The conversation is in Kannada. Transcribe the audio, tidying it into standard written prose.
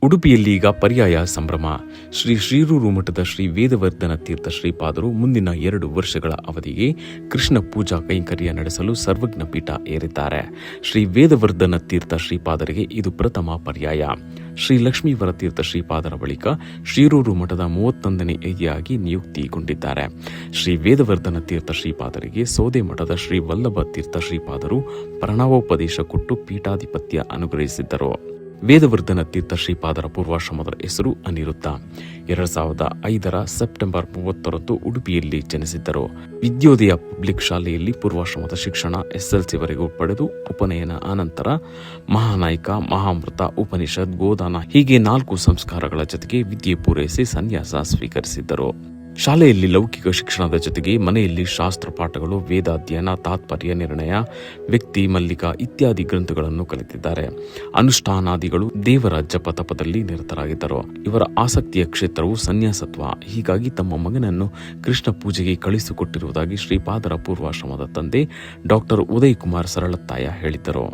ಉಡುಪಿಯಲ್ಲಿ ಈಗ ಪರ್ಯಾಯ ಸಂಭ್ರಮ. ಶ್ರೀ ಶ್ರೀರೂರು ಮಠದ ಶ್ರೀ ವೇದವರ್ಧನ ತೀರ್ಥ ಶ್ರೀಪಾದರು ಮುಂದಿನ 2 ವರ್ಷಗಳ ಅವಧಿಗೆ ಕೃಷ್ಣ ಪೂಜಾ ಕೈಂಕರ್ಯ ನಡೆಸಲು ಸರ್ವಜ್ಞ ಪೀಠ ಏರಿದ್ದಾರೆ. ಶ್ರೀ ವೇದವರ್ಧನ ತೀರ್ಥ ಶ್ರೀಪಾದರಿಗೆ ಇದು ಪ್ರಥಮ ಪರ್ಯಾಯ. ಶ್ರೀ ಲಕ್ಷ್ಮೀವರ ತೀರ್ಥ ಶ್ರೀಪಾದರ ಬಳಿಕ ಶ್ರೀರೂರು ಮಠದ 31ನೇ ಯತಿಯಾಗಿ ನಿಯುಕ್ತಿಗೊಂಡಿದ್ದಾರೆ. ಶ್ರೀ ವೇದವರ್ಧನ ತೀರ್ಥ ಶ್ರೀಪಾದರಿಗೆ ಸೋದೆ ಮಠದ ಶ್ರೀ ವಲ್ಲಭ ತೀರ್ಥ ಶ್ರೀಪಾದರು ಪ್ರಣವೋಪದೇಶ ಕೊಟ್ಟು ಪೀಠಾಧಿಪತ್ಯ ಅನುಗ್ರಹಿಸಿದ್ದರು. ವೇದವರ್ಧನ ತೀರ್ಥ ಶ್ರೀಪಾದರ ಪೂರ್ವಾಶ್ರಮದ ಹೆಸರು ಅನಿರುದ್ಧ. 2005 ಸೆಪ್ಟೆಂಬರ್ 30 ಉಡುಪಿಯಲ್ಲಿ ಜನಿಸಿದ್ದರು. ವಿದ್ಯೋದಯ ಪಬ್ಲಿಕ್ ಶಾಲೆಯಲ್ಲಿ ಪೂರ್ವಾಶ್ರಮದ ಶಿಕ್ಷಣ SLC ಪಡೆದು ಉಪನಯನ ಅನಂತರ ಮಹಾನಾಯಕ, ಮಹಾಮೃತ, ಉಪನಿಷತ್, ಗೋದಾನ ಹೀಗೆ 4 ಸಂಸ್ಕಾರಗಳ ಜೊತೆಗೆ ವಿದ್ಯೆ ಪೂರೈಸಿ ಸನ್ಯಾಸ ಸ್ವೀಕರಿಸಿದ್ದರು. ಶಾಲೆಯಲ್ಲಿ ಲೌಕಿಕ ಶಿಕ್ಷಣದ ಜೊತೆಗೆ ಮನೆಯಲ್ಲಿ ಶಾಸ್ತ್ರ ಪಾಠಗಳು, ವೇದಾಧ್ಯಯನ, ತಾತ್ಪರ್ಯ ನಿರ್ಣಯ, ವ್ಯಕ್ತಿ ಮಲ್ಲಿಕ ಇತ್ಯಾದಿ ಗ್ರಂಥಗಳನ್ನು ಕಲಿತಿದ್ದಾರೆ. ಅನುಷ್ಠಾನಾದಿಗಳು, ದೇವರ ಜಪ ತಪದಲ್ಲಿ ನಿರತರಾಗಿದ್ದರು. ಇವರ ಆಸಕ್ತಿಯ ಕ್ಷೇತ್ರವು ಸನ್ಯಾಸತ್ವ. ಹೀಗಾಗಿ ತಮ್ಮ ಮಗನನ್ನು ಕೃಷ್ಣ ಪೂಜೆಗೆ ಕಳಿಸಿಕೊಟ್ಟಿರುವುದಾಗಿ ಶ್ರೀಪಾದರ ಪೂರ್ವಾಶ್ರಮದ ತಂದೆ ಡಾಕ್ಟರ್ ಉದಯ್ ಕುಮಾರ್ ಸರಳತ್ತಾಯ ಹೇಳಿದ್ದರು.